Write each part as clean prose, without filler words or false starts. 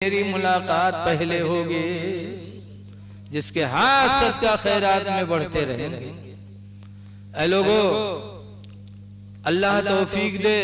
मेरी मुलाकात पहले होगी, जिसके हाथ सदका खैरात में बढ़ते रहेंगे। ऐ लोगों, अल्लाह तौफीक दे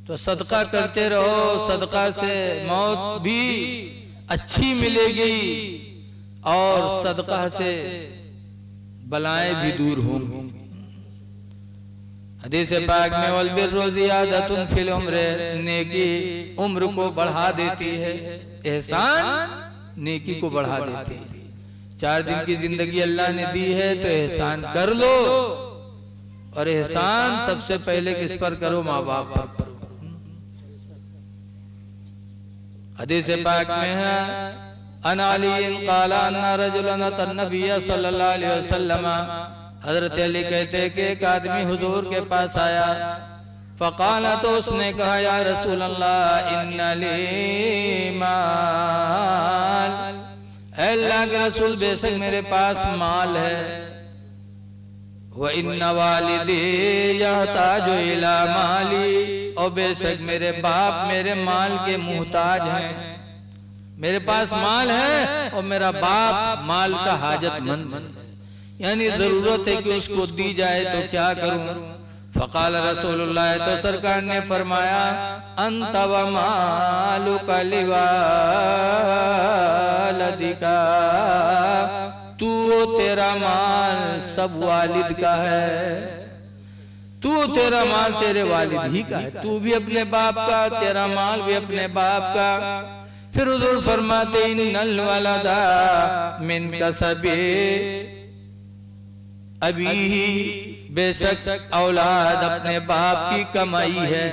तो सदका करते रहो, सदका से मौत भी अच्छी मिलेगी और सदका से बलाएं भी दूर होंगी। हदीस पाक में वल बिर्रु ज़ियादतुन फिल उम्र, नेकी उम्र को बढ़ा देती है, एहसान नेकी को बढ़ा देती है। 4 दिन की जिंदगी अल्लाह ने दी है तो एहसान कर लो, और एहसान सबसे पहले किस पर करो? माँ बाप पर करो। हदीस पाक में है अन अली क़ाल अन्ना रजुलन अतन नबी सल्लल्लाहु अलैहि वसल्लम, हजरत अली कहते कि एक आदमी हुजूर के पास आया, फ़क़ाला, तो उसने कहा या रसूल अल्लाह इन्ना ली माल, अल्लाह के रसूल बेशक मेरे पास माल है, व इन्ना वालिदी यहताजु इला माली, और बेशक मेरे बाप मेरे माल के मुहताज हैं। मेरे पास माल है और मेरा बाप माल का हाजतमंद, यानी जरूरत है कि उसको दी जाए, तो क्या करूं? फ़क़ाल रसूलुल्लाह, तो सरकार ने फरमाया अंत व मालुका लिवालिदिका, तू तेरा माल सब वालिद का है, तू तेरा माल तेरे वालिद ही का है, तू भी अपने बाप का, तेरा माल भी अपने बाप का। फिर हुज़ूर फरमाते इन्नल वलदा मिन कसबी अभी ही, बेशक औलाद अपने बाप की कमाई है,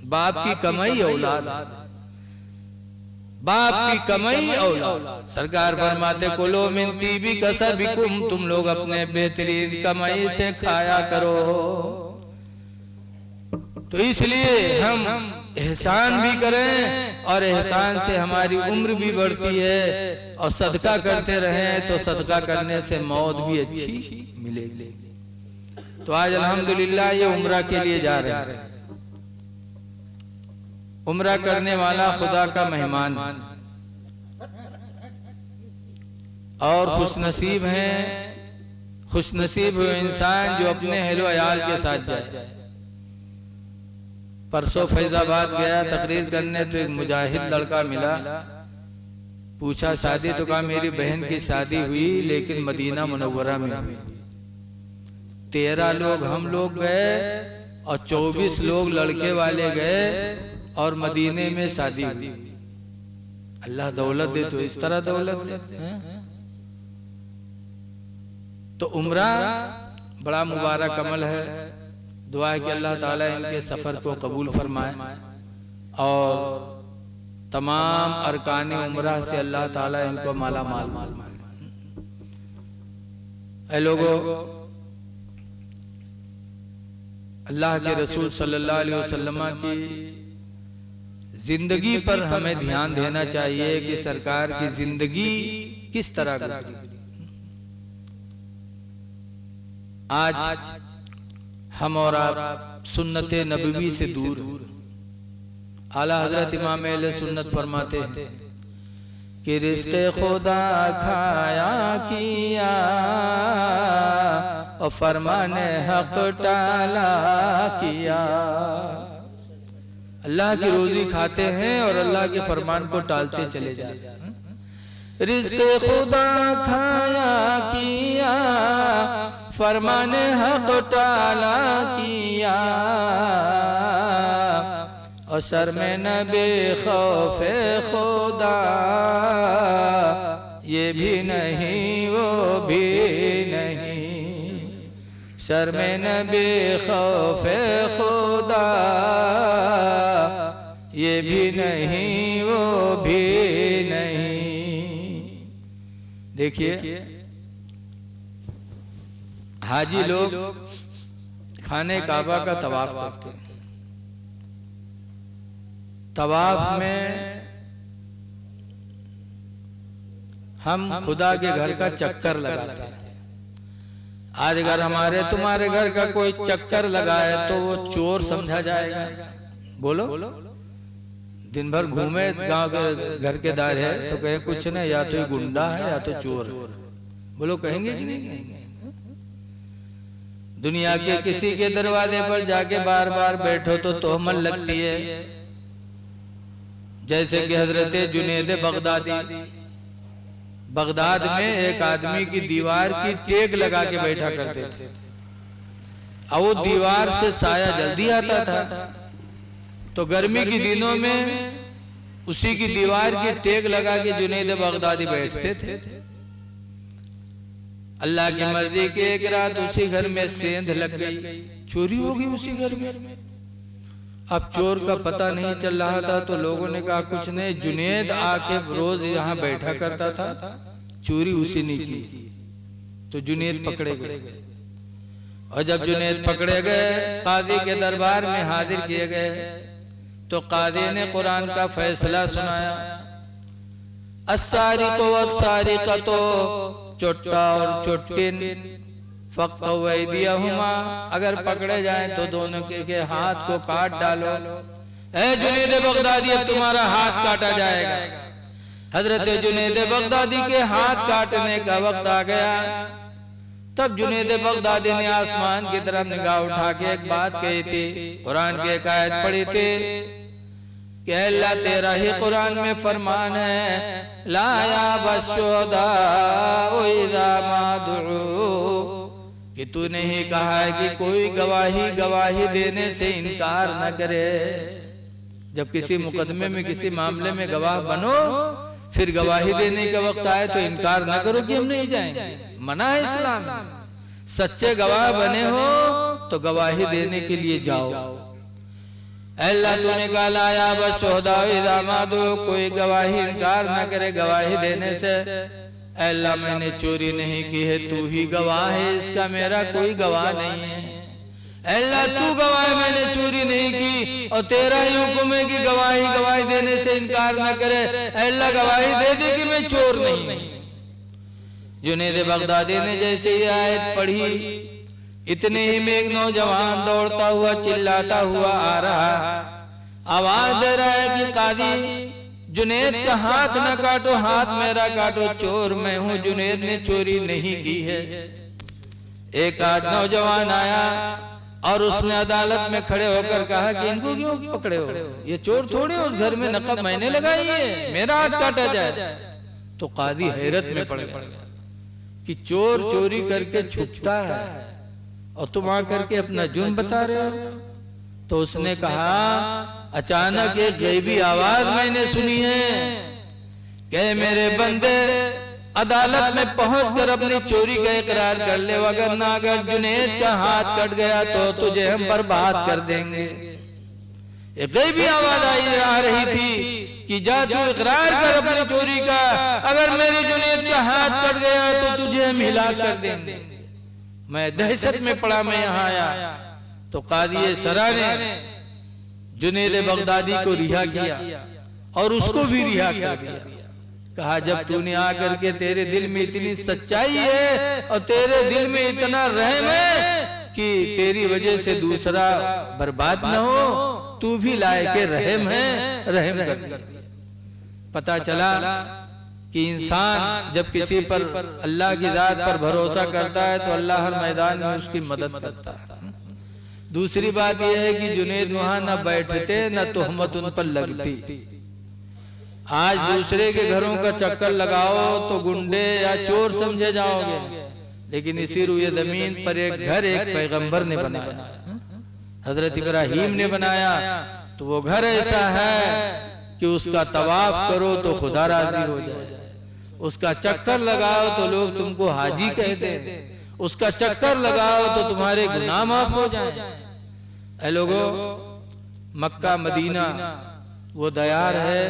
बाप की कमाई औलाद, बाप की कमाई औलाद। सरकार फरमाते कुलो मिन तीबी कसबिकुम, तुम लोग अपने बेहतरीन कमाई से खाया करो। तो इसलिए हम एहसान भी करें और एहसान से हमारी उम्र भी बढ़ती है, और सदका करते रहें तो सदका करने से मौत भी अच्छी मिलेगी। तो आज अल्हम्दुलिल्लाह ये उम्रा के लिए जा रहे हैं। उम्रा करने वाला खुदा का मेहमान और खुशनसीब हैं, खुशनसीब हुए इंसान जो अपने अहलो अयाल के साथ जाए। परसों फैजाबाद गया तकरीर करने, तो एक मुजाहिद लड़का मिला, पूछा शादी, तो कहा मेरी बहन की शादी हुई लेकिन मदीना मुनव्वरा में हुई। 13 लोग हम लोग गए और 24 लोग लड़के वाले गए और मदीने में शादी हुई। अल्लाह दौलत दे तो इस तरह दौलत दे। तो उम्रा बड़ा मुबारक अमल है। दुआ है कि अल्लाह ताला इनके सफ़र को कबूल फरमाए और तमाम अरकान उम्रा से अल्लाह ताला इनको माला माल माल। ऐ लोगों, अल्लाह के रसूल सल्लल्लाहु अलैहि वसल्लम की जिंदगी पर हमें ध्यान देना चाहिए कि सरकार की जिंदगी किस तरह गुजरी। आज हम और आप सुन्नत नबवी से दूर। आला हजरत इमाम अहले सुन्नत फरमाते हैं कि रिश्ते खुदा खाया किया और फरमाने हक टाला किया। अल्लाह की रोजी खाते हैं और अल्लाह के फरमान को टालते चले जाते हैं। रिश्ते खुदा खाया किया, फरमाने हक टाला किया, और शर्म नबी खौफे खुदा ये भी नहीं वो भी नहीं। शर्म नबी खौफे खुदा ये भी नहीं वो भी नहीं। देखिए हाजी लोग खाने काबा का तवाफ करते हैं। तवाफ में हम खुदा के घर का चक्कर लगाते हैं। आज अगर हमारे तुम्हारे घर का कोई चक्कर लगाए तो वो चोर समझा जाएगा। बोलो, दिन भर घूमे गांव के घर के दार है तो कहे कुछ नहीं, या तो ये गुंडा है या तो चोर है। बोलो कहेंगे कि नहीं कहेंगे? दुनिया के किसी के दरवाजे पर जाके बार बार बैठो तो तोहमत लगती है। जैसे कि हजरत जुनैद बगदादी, बगदाद में एक आदमी की दीवार की टेक लगा के बैठा करते थे और वो दीवार से साया जल्दी आता था, तो गर्मी के दिनों में उसी की दीवार की टेक लगा के जुनैद बगदादी बैठते थे। अल्लाह की मर्जी की एक रात उसी घर में सेंध लग गई, चोरी हो गई उसी घर में। अब चोर का पता नहीं चल रहा था तो लोगों ने कहा कुछ नहीं, जुनैद आके रोज यहाँ बैठा करता था, चोरी उसी ने की। तो जुनैद पकड़े गए और जब जुनैद पकड़े गए काजी के दरबार में हाजिर किए गए तो काजी ने कुरान का फैसला सुनाया, अस्सारिक़ु वस्सारिक़तु, चोट्टा और चोट्टिन, फ़क़्तउ अयदियहुमा, अगर पकड़े जाएं तो दोनों के हाथ को काट डालो। ऐ जुनैद बगदादी अब तुम्हारा हाथ काटा जाएगा। हजरत जुनैद बगदादी के हाथ काटने का वक्त आ गया। तब जुनैद बगदादी ने आसमान की तरफ निगाह उठा के एक बात कही थी, कुरान की एक आयत पढ़ी थी कि अल्लाह तेरा ही कुरान में फरमान है, ला याबशुदा इज़ा मा दुऊ, कि तूने ही कहा है कि कोई गवाही देने से इनकार न करे। जब किसी मुकदमे में किसी मामले में गवाह बनो, फिर गवाही देने का वक्त आए तो इनकार न करो कि हम नहीं जाएंगे, मना है इस्लाम में। सच्चे गवाह बने हो तो गवाही देने के लिए जाओ। अल्लाह तूने कहा ला याबशुदा इज़ा मा दुऊ, कोई गवाही इनकार न करे गवाही देने से। अल्लाह मैंने चोरी नहीं की है, तू ही गवाह है, इसका मेरा कोई गवाह नहीं है। अल्लाह तू गवाह है मैंने चोरी नहीं की और तेरा ही हुक्म है कि गवाही देने से इनकार न करे। अल्लाह गवाही दे दे कि मैं चोर नहीं। जुनैद बगदादी ने जैसे ही आयत पढ़ी, इतने ही में एक नौजवान दौड़ता हुआ चिल्लाता हुआ आ रहा, आवाज दे रहा है कि काजी जुनैद का हाथ न काटो, हाथ मेरा काटो, चोर मैं हूं, जुनैद ने चोरी नहीं की है। एक आध नौजवान आया और उसने अदालत में खड़े होकर कहा कि इनको क्यों पकड़े हो, ये चोर थोड़े, उस घर में नकब मैंने लगाई है, मेरा हाथ काटा जाए। तो काजी हैरत में पड़ गया कि चोर चोरी करके छुपता है और तुम आकर के अपना जुर्म बता रहे हो। तो उसने कहा अचानक एक गैबी आवाज मैंने सुनी है कि मेरे बंदे अदालत में पहुंचकर अपनी चोरी का इकरार कर ले, अगर जुनैद का हाथ कट गया तो तुझे हम बर्बाद कर देंगे। एक गैबी आवाज आ रही थी कि जा तू इकरार कर अपनी चोरी का, अगर मेरे जुनैद का हाथ कट गया तो तुझे हम हिलाक कर देंगे। मैं दहशत में पड़ा, मैं यहाँ आया तो कादी सरा ने जुनैद बगदादी को रिहा किया और उसको भी रिहा कर दिया। कहा जब तूने आकर के, तेरे दिल में इतनी सच्चाई है और तेरे दिल में इतना रहम है कि तेरी वजह से दूसरा बर्बाद न हो, तू भी लायक रहम है, रहम कर दिया। पता चला कि इंसान जब किसी पर अल्लाह की जात पर भरोसा करता है तो अल्लाह हर मैदान में उसकी मदद करता है। दूसरी बात यह है कि जुनैद वहां न बैठते न तोहमत उन पर लगती। आज दूसरे के घरों का चक्कर लगाओ तो गुंडे या चोर समझे जाओगे, लेकिन इसी रुए जमीन पर एक घर एक पैगंबर ने बनाया, हजरत इब्राहीम ने बनाया। तो वो घर ऐसा है कि उसका तवाफ करो तो खुदा राजी हो जाए, उसका चक्कर लगाओ तो लोग तुमको हाजी कहते हैं, उसका चक्कर लगाओ तो तुम्हारे गुनाह माफ हो जाए। ऐ लोगों, मक्का मदीना वो दयार है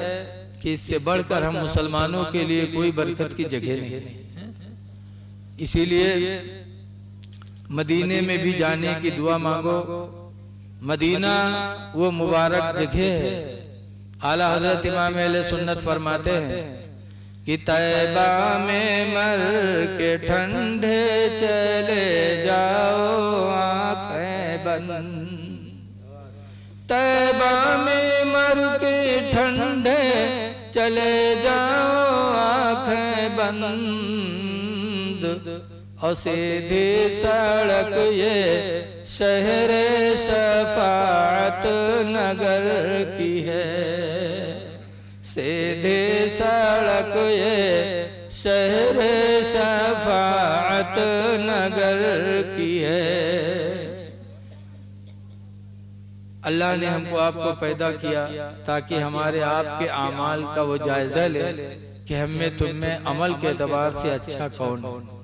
कि इससे बढ़कर हम मुसलमानों के लिए कोई बरकत की जगह नहीं। इसीलिए मदीने में भी जाने की दुआ मांगो। मदीना वो मुबारक जगह है। आला हजरत इमाम अहले सुन्नत फरमाते हैं कि तैबा में मर के ठंडे चले जाओ आंखें बंद, तैबा में मर के ठंडे चले जाओ आंखें बंद, और सीधी सड़क ये शहर शफाअत नगर की है। सीधी सड़क ये शहर शफाअत नगर की है। अल्लाह ने हमको आपको पैदा किया ताकि हमारे आपके आमाल का वो जायजा ले कि हम में तुम में अमल के एतबार से अच्छा कौन हो।